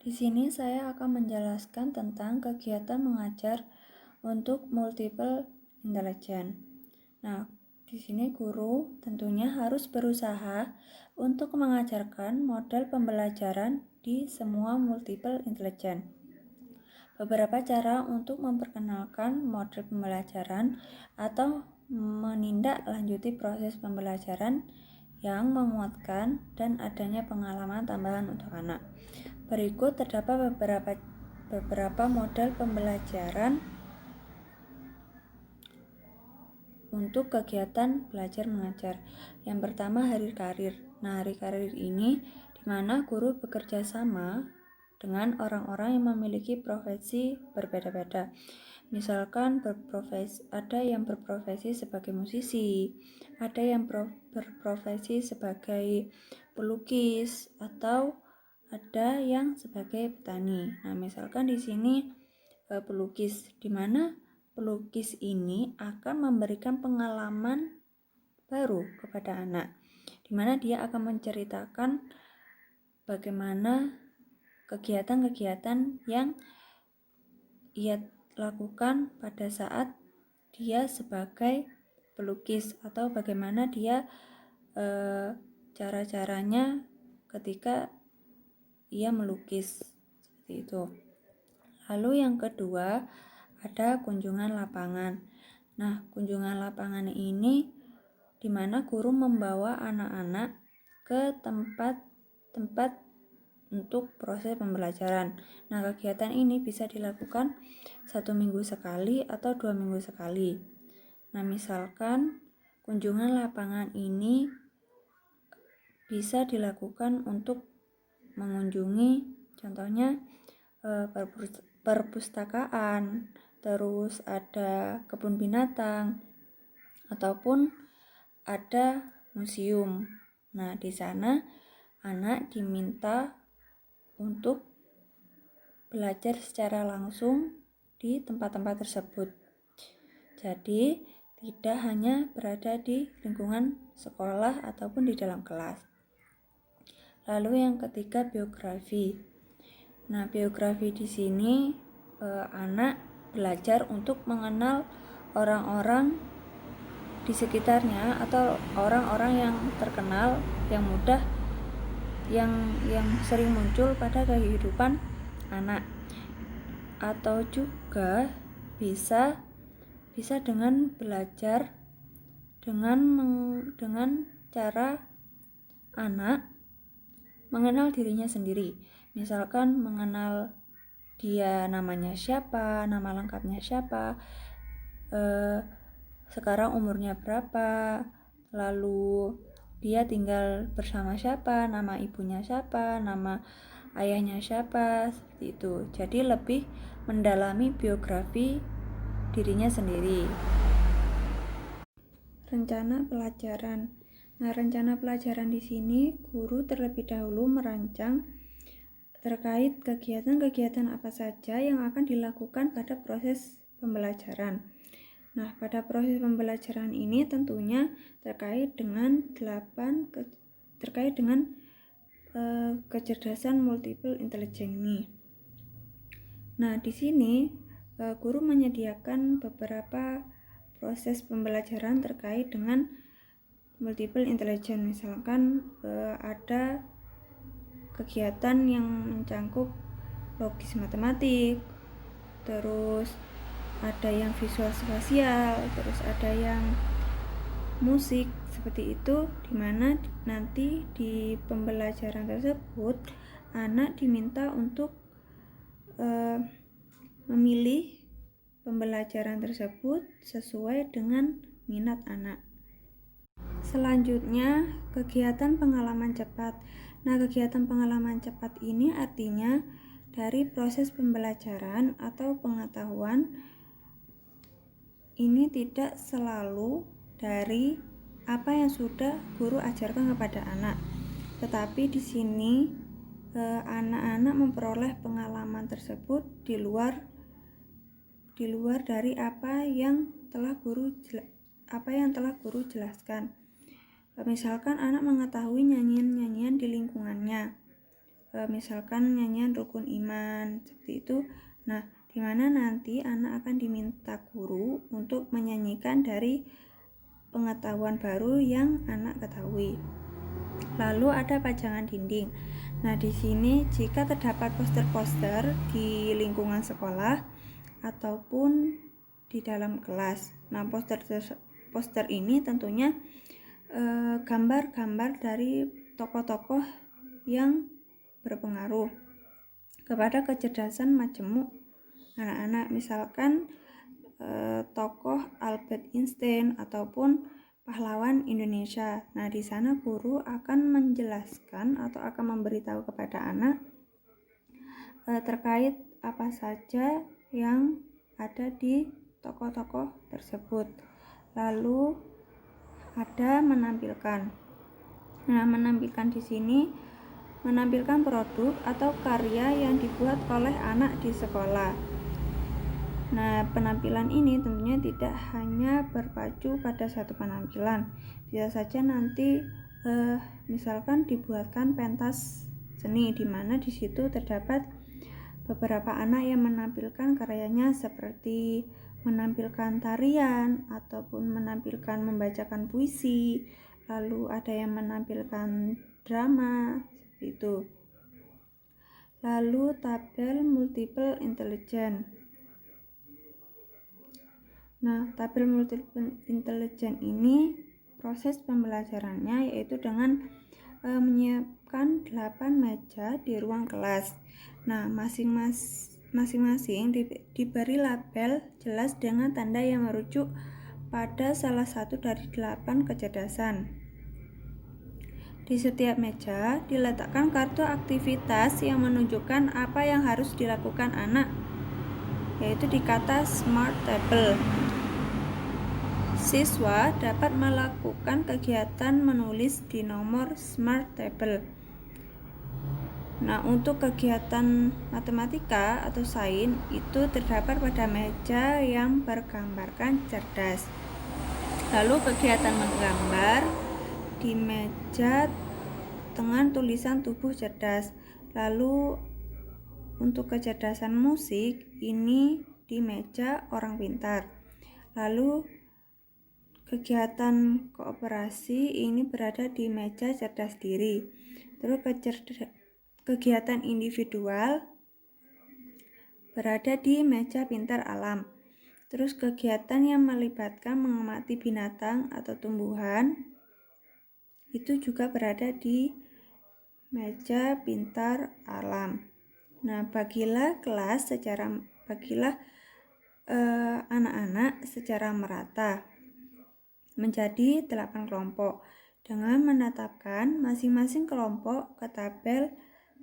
Di sini saya akan menjelaskan tentang kegiatan mengajar untuk multiple intelligence. Nah, di sini guru tentunya harus berusaha untuk mengajarkan model pembelajaran di semua multiple intelligence. Beberapa cara untuk memperkenalkan model pembelajaran atau menindaklanjuti proses pembelajaran yang menguatkan dan adanya pengalaman tambahan untuk anak. Berikut terdapat beberapa model pembelajaran untuk kegiatan belajar mengajar. Yang pertama, hari karir. Nah, hari karir ini di mana guru bekerja sama dengan orang-orang yang memiliki profesi berbeda-beda. Misalkan ada yang berprofesi sebagai musisi, ada yang berprofesi sebagai pelukis, atau ada yang sebagai petani. Nah, misalkan di sini pelukis, di mana pelukis ini akan memberikan pengalaman baru kepada anak, di mana dia akan menceritakan bagaimana kegiatan-kegiatan yang ia lakukan pada saat dia sebagai pelukis, atau bagaimana dia cara-caranya ketika ia melukis, seperti itu. Lalu yang kedua, ada kunjungan lapangan. Nah, kunjungan lapangan ini di mana guru membawa anak-anak ke tempat untuk proses pembelajaran. Nah, kegiatan ini bisa dilakukan 1 minggu sekali atau 2 minggu sekali. Nah, misalkan kunjungan lapangan ini bisa dilakukan untuk mengunjungi contohnya perpustakaan, terus ada kebun binatang, ataupun ada museum. Nah, di sana anak diminta untuk belajar secara langsung di tempat-tempat tersebut. Jadi, tidak hanya berada di lingkungan sekolah ataupun di dalam kelas. Lalu yang ketiga, biografi. Nah, biografi di sini anak belajar untuk mengenal orang-orang di sekitarnya atau orang-orang yang terkenal, yang mudah, yang sering muncul pada kehidupan anak. Atau juga bisa dengan belajar dengan cara anak mengenal dirinya sendiri. Misalkan mengenal dia namanya siapa, nama lengkapnya siapa, sekarang umurnya berapa, lalu dia tinggal bersama siapa, nama ibunya siapa, nama ayahnya siapa, seperti itu. Jadi lebih mendalami biografi dirinya sendiri. Rencana pelajaran. Nah, rencana pelajaran di sini guru terlebih dahulu merancang terkait kegiatan-kegiatan apa saja yang akan dilakukan pada proses pembelajaran. Nah, pada proses pembelajaran ini tentunya terkait dengan kecerdasan multiple intelligence ini. Nah, di sini guru menyediakan beberapa proses pembelajaran terkait dengan multiple intelligence. Misalkan ada kegiatan yang mencangkup logis matematik, terus ada yang visual spasial, terus ada yang musik, seperti itu, dimana nanti di pembelajaran tersebut anak diminta untuk memilih pembelajaran tersebut sesuai dengan minat anak. Selanjutnya, kegiatan pengalaman cepat. Nah, kegiatan pengalaman cepat ini artinya dari proses pembelajaran atau pengetahuan ini tidak selalu dari apa yang sudah guru ajarkan kepada anak, tetapi di sini anak-anak memperoleh pengalaman tersebut di luar dari apa yang telah guru jelaskan. Misalkan anak mengetahui nyanyian-nyanyian di lingkungannya, misalkan nyanyian rukun iman seperti itu. Nah, di mana nanti anak akan diminta guru untuk menyanyikan dari pengetahuan baru yang anak ketahui. Lalu ada pajangan dinding. Nah, di sini jika terdapat poster-poster di lingkungan sekolah ataupun di dalam kelas. Nah, poster ini tentunya gambar-gambar dari tokoh-tokoh yang berpengaruh kepada kecerdasan majemuk anak-anak, misalkan tokoh Albert Einstein ataupun pahlawan Indonesia. Nah, di sana guru akan menjelaskan atau akan memberitahu kepada anak terkait apa saja yang ada di tokoh-tokoh tersebut. Lalu ada menampilkan. Nah, menampilkan di sini menampilkan produk atau karya yang dibuat oleh anak di sekolah. Nah, penampilan ini tentunya tidak hanya berpacu pada satu penampilan. Bisa saja nanti misalkan dibuatkan pentas seni, di mana di situ terdapat beberapa anak yang menampilkan karyanya seperti menampilkan tarian ataupun menampilkan membacakan puisi, lalu ada yang menampilkan drama seperti itu. Lalu tabel multiple intelligence. Nah, tabel multiple intelligence ini proses pembelajarannya yaitu dengan menyiapkan 8 meja di ruang kelas. Nah, masing-masing diberi label jelas dengan tanda yang merujuk pada salah satu dari 8 kecerdasan. Di setiap meja diletakkan kartu aktivitas yang menunjukkan apa yang harus dilakukan anak, yaitu di kata Smart Table. Siswa dapat melakukan kegiatan menulis di nomor Smart Table. Nah, untuk kegiatan matematika atau sains itu terdapat pada meja yang bergambarkan cerdas. Lalu kegiatan menggambar di meja dengan tulisan tubuh cerdas. Lalu untuk kecerdasan musik ini di meja orang pintar. Lalu kegiatan kooperasi ini berada di meja cerdas diri. Terus kegiatan individual berada di meja pintar alam. Terus kegiatan yang melibatkan mengamati binatang atau tumbuhan itu juga berada di meja pintar alam. Nah, bagilah anak-anak secara merata menjadi 8 kelompok dengan menetapkan masing-masing kelompok ke tabel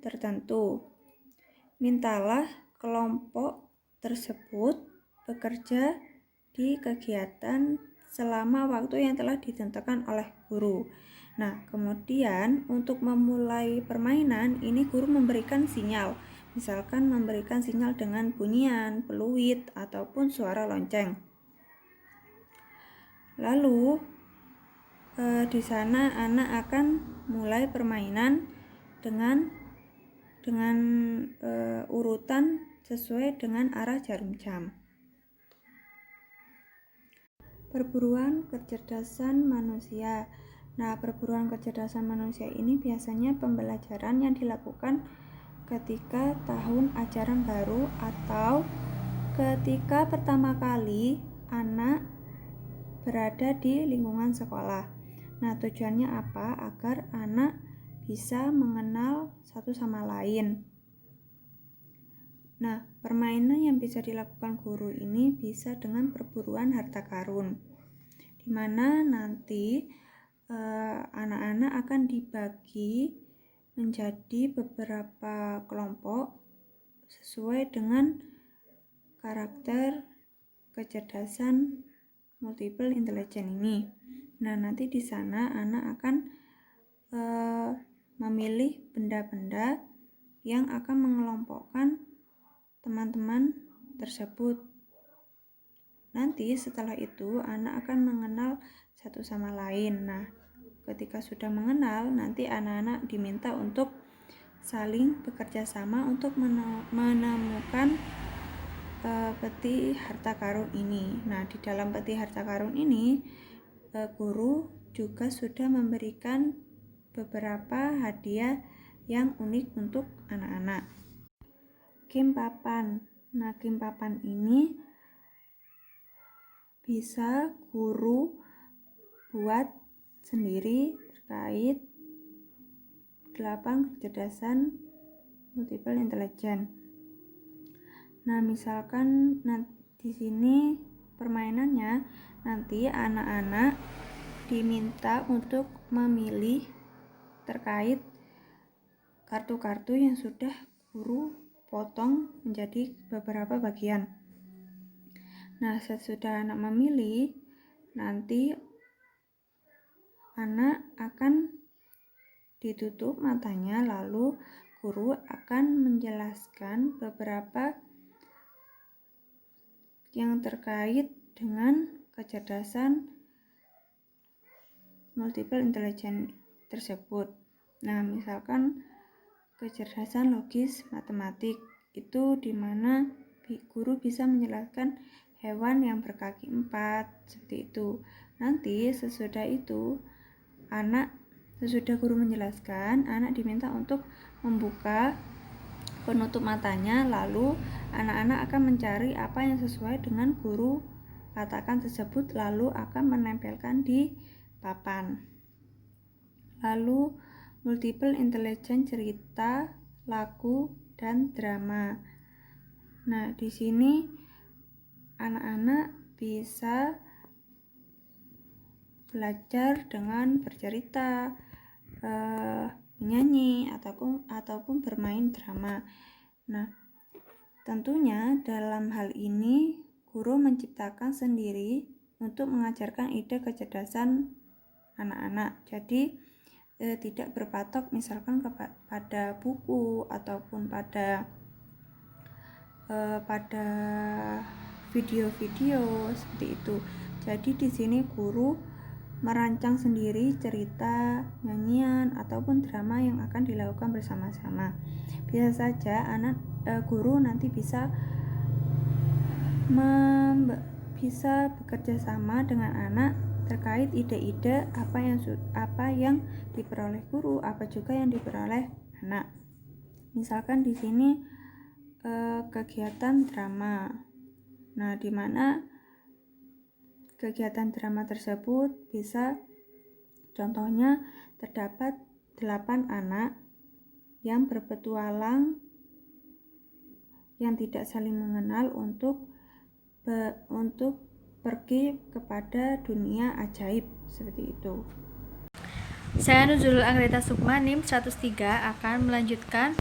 tertentu. Mintalah kelompok tersebut bekerja di kegiatan selama waktu yang telah ditentukan oleh guru. Nah, kemudian untuk memulai permainan ini guru memberikan sinyal, misalkan memberikan sinyal dengan bunyian, peluit, ataupun suara lonceng. Lalu di sana anak akan mulai permainan dengan urutan sesuai dengan arah jarum jam. Perburuan kecerdasan manusia. Nah, perburuan kecerdasan manusia ini biasanya pembelajaran yang dilakukan ketika tahun ajaran baru atau ketika pertama kali anak berada di lingkungan sekolah. Nah, tujuannya apa? Agar anak bisa mengenal satu sama lain. Nah, permainan yang bisa dilakukan guru ini bisa dengan perburuan harta karun, di mana nanti anak-anak akan dibagi menjadi beberapa kelompok sesuai dengan karakter kecerdasan multiple intelligence ini. Nah, nanti di sana anak akan memilih benda-benda yang akan mengelompokkan teman-teman tersebut. Nanti setelah itu anak akan mengenal satu sama lain. Nah, ketika sudah mengenal, nanti anak-anak diminta untuk saling bekerja sama untuk menemukan peti harta karun ini. Nah, di dalam peti harta karun ini, guru juga sudah memberikan beberapa hadiah yang unik untuk anak-anak. Game papan. Nah, game papan ini bisa guru buat sendiri terkait 8 kecerdasan multiple intelligence. Nah, misalkan di sini permainannya nanti anak-anak diminta untuk memilih terkait kartu-kartu yang sudah guru potong menjadi beberapa bagian. Nah, sesudah anak memilih, nanti anak akan ditutup matanya, lalu guru akan menjelaskan beberapa yang terkait dengan kecerdasan multiple intelligence tersebut. Nah, misalkan kecerdasan logis matematik itu dimana guru bisa menjelaskan hewan yang berkaki 4 seperti itu. Nanti sesudah guru menjelaskan, anak diminta untuk membuka penutup matanya, lalu anak-anak akan mencari apa yang sesuai dengan guru katakan tersebut, lalu akan menempelkan di papan. Lalu multiple intelligence cerita, lagu, dan drama. Nah, di sini anak-anak bisa belajar dengan bercerita, menyanyi, ataupun bermain drama. Nah, tentunya dalam hal ini guru menciptakan sendiri untuk mengajarkan ide kecerdasan anak-anak. Jadi tidak berpatok misalkan pada buku ataupun pada video-video seperti itu. Jadi di sini guru merancang sendiri cerita, nyanyian, ataupun drama yang akan dilakukan bersama-sama. Bisa saja guru nanti bisa bekerja sama dengan anak terkait ide-ide apa yang diperoleh guru, apa juga yang diperoleh anak. Misalkan di sini kegiatan drama. Nah, di mana kegiatan drama tersebut bisa contohnya terdapat 8 anak yang berpetualang yang tidak saling mengenal untuk pergi kepada dunia ajaib seperti itu. Saya Nuzulul Angreta Sukma NIM 103 akan melanjutkan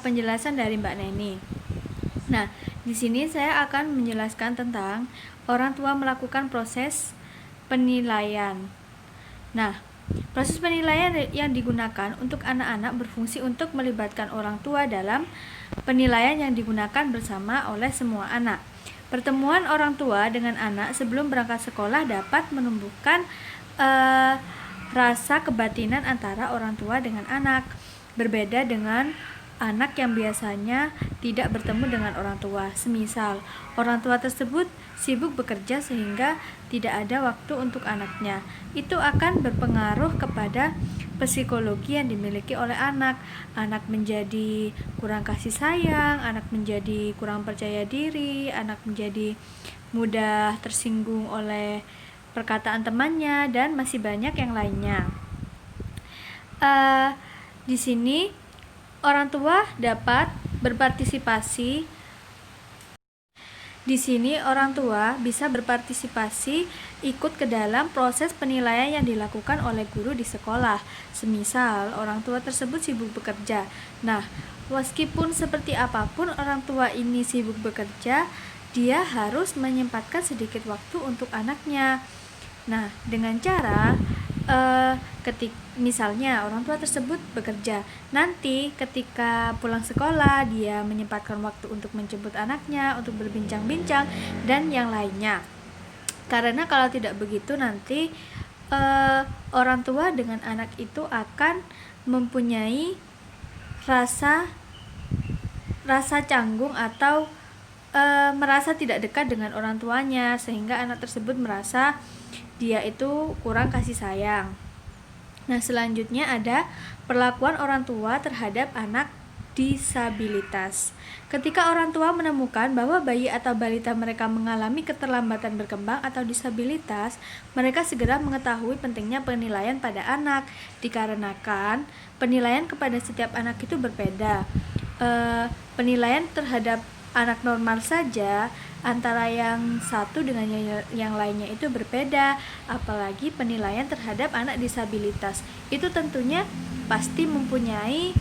penjelasan dari Mbak Neni. Nah, di sini saya akan menjelaskan tentang orang tua melakukan proses penilaian. Nah, proses penilaian yang digunakan untuk anak-anak berfungsi untuk melibatkan orang tua dalam penilaian yang digunakan bersama oleh semua anak. Pertemuan orang tua dengan anak sebelum berangkat sekolah dapat menumbuhkan rasa kebatinan antara orang tua dengan anak. Berbeda dengan anak yang biasanya tidak bertemu dengan orang tua. Semisal, orang tua tersebut sibuk bekerja sehingga tidak ada waktu untuk anaknya. Itu akan berpengaruh kepada psikologi yang dimiliki oleh anak. Anak menjadi kurang kasih sayang, anak menjadi kurang percaya diri, anak menjadi mudah tersinggung oleh perkataan temannya, dan masih banyak yang lainnya. Di sini orang tua dapat berpartisipasi. Di sini orang tua bisa berpartisipasi ikut ke dalam proses penilaian yang dilakukan oleh guru di sekolah. Semisal orang tua tersebut sibuk bekerja. Nah, meskipun seperti apapun orang tua ini sibuk bekerja, dia harus menyempatkan sedikit waktu untuk anaknya. Nah, dengan cara misalnya orang tua tersebut bekerja, nanti ketika pulang sekolah dia menyempatkan waktu untuk menjemput anaknya, untuk berbincang-bincang dan yang lainnya. Karena kalau tidak begitu nanti orang tua dengan anak itu akan mempunyai rasa canggung atau merasa tidak dekat dengan orang tuanya, sehingga anak tersebut merasa dia itu kurang kasih sayang. Nah, selanjutnya ada perlakuan orang tua terhadap anak disabilitas. Ketika orang tua menemukan bahwa bayi atau balita mereka mengalami keterlambatan berkembang atau disabilitas, mereka segera mengetahui pentingnya penilaian pada anak, dikarenakan penilaian kepada setiap anak itu berbeda. Penilaian terhadap anak normal saja antara yang satu dengan yang lainnya itu berbeda, apalagi penilaian terhadap anak disabilitas. Itu tentunya pasti mempunyai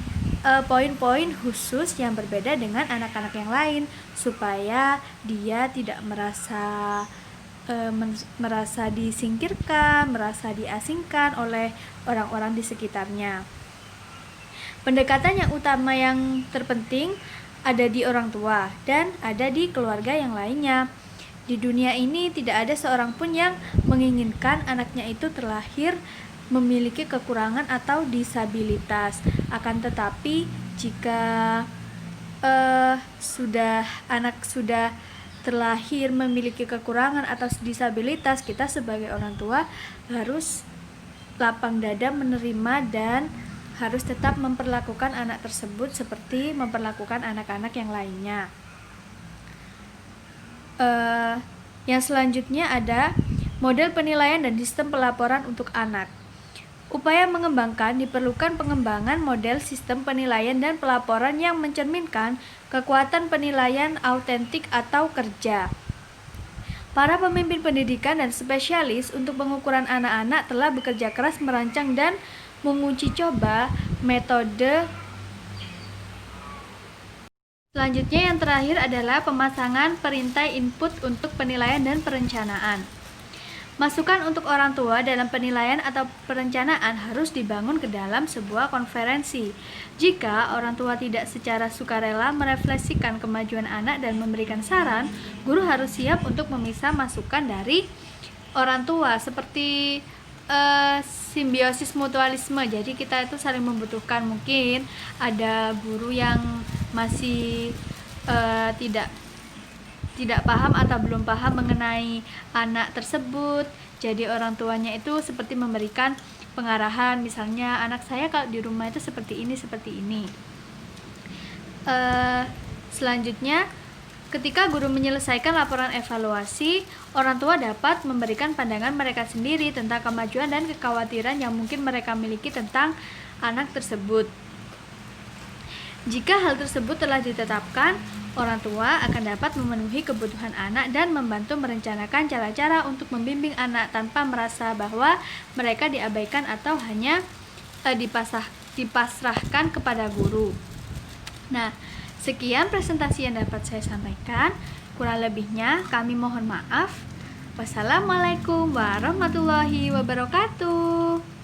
poin-poin khusus yang berbeda dengan anak-anak yang lain, supaya dia tidak merasa disingkirkan, merasa diasingkan oleh orang-orang di sekitarnya. Pendekatan yang utama yang terpenting ada di orang tua dan ada di keluarga yang lainnya. Di dunia ini tidak ada seorang pun yang menginginkan anaknya itu terlahir memiliki kekurangan atau disabilitas. Akan tetapi jika anak sudah terlahir memiliki kekurangan atau disabilitas, kita sebagai orang tua harus lapang dada menerima dan harus tetap memperlakukan anak tersebut seperti memperlakukan anak-anak yang lainnya. Yang selanjutnya ada model penilaian dan sistem pelaporan untuk anak. Upaya mengembangkan diperlukan pengembangan model sistem penilaian dan pelaporan yang mencerminkan kekuatan penilaian autentik atau kerja. Para pemimpin pendidikan dan spesialis untuk pengukuran anak-anak telah bekerja keras merancang dan menguji coba metode. Selanjutnya yang terakhir adalah pemasangan perintah input untuk penilaian dan perencanaan. Masukan untuk orang tua dalam penilaian atau perencanaan harus dibangun ke dalam sebuah konferensi. Jika orang tua tidak secara sukarela merefleksikan kemajuan anak dan memberikan saran, guru harus siap untuk memisah masukan dari orang tua, seperti simbiosis mutualisme. Jadi kita itu saling membutuhkan. Mungkin ada guru yang masih tidak paham atau belum paham mengenai anak tersebut. Jadi orang tuanya itu seperti memberikan pengarahan, misalnya anak saya kalau di rumah itu seperti ini, seperti ini. Selanjutnya, ketika guru menyelesaikan laporan evaluasi, orang tua dapat memberikan pandangan mereka sendiri tentang kemajuan dan kekhawatiran yang mungkin mereka miliki tentang anak tersebut. Jika hal tersebut telah ditetapkan, orang tua akan dapat memenuhi kebutuhan anak dan membantu merencanakan cara-cara untuk membimbing anak tanpa merasa bahwa mereka diabaikan atau hanya dipasrahkan kepada guru. Nah, sekian presentasi yang dapat saya sampaikan. Kurang lebihnya kami mohon maaf. Wassalamualaikum warahmatullahi wabarakatuh.